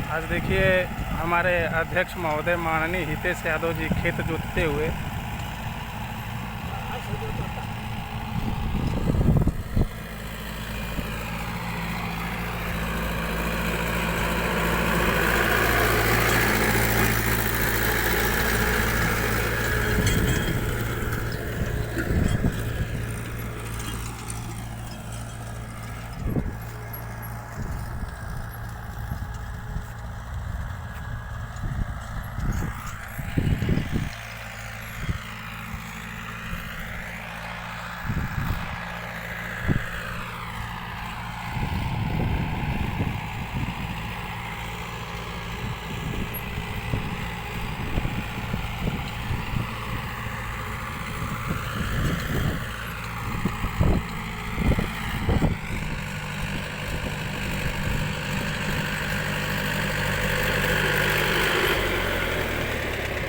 आज देखिए हमारे अध्यक्ष महोदय माननीय हितेश यादव जी खेत जोतते हुए।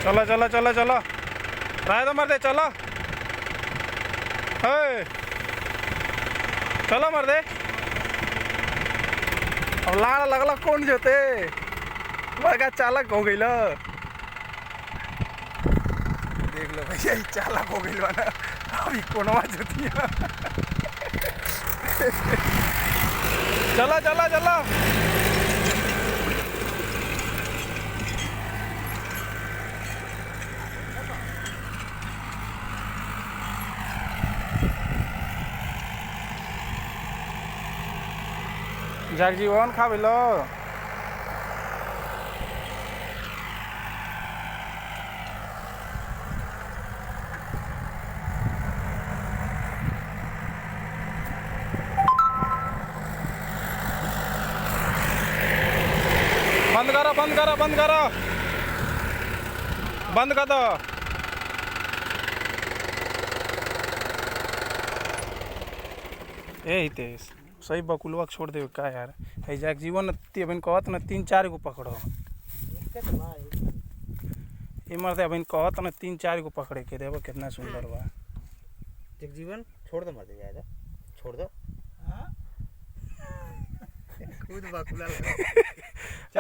चलो चलो चलो चलो राय तो मर्दे चलो। हे चलो मर्दे। अब लाड़ लगल कौन जोते बड़का चालक हो गई। देख लो भैया ये चालक हो गई ना। अभी कोनवा जोती चलो चलो चलो। जगजीवन खा बिलो बंद करो बंद करो बंद करो बंद कर दो। ए हितेश सही बकुलवा छोड़ दे का यार। है जगजीवन अबन कहत न 3-4 गो पकड़ो। मरते अबन कहत न 3-4 गो पकड़े के देखो कितना सुंदर बा। जगजीवन छोड़ दो मर जाएगा छोड़ दो। खुद बकुला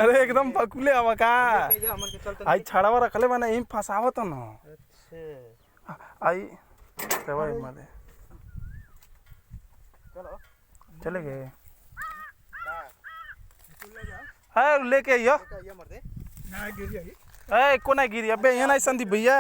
अरे एकदम बकुले हवा का। आई छड़ावा रखले माने एम फसावत न। अच्छा आई देवा मारे चलो चले गए। हाँ लेके आइयो। मर दे ना गिरी। ए को ना गिरी अबे यहाँ नहीं संदीप भैया।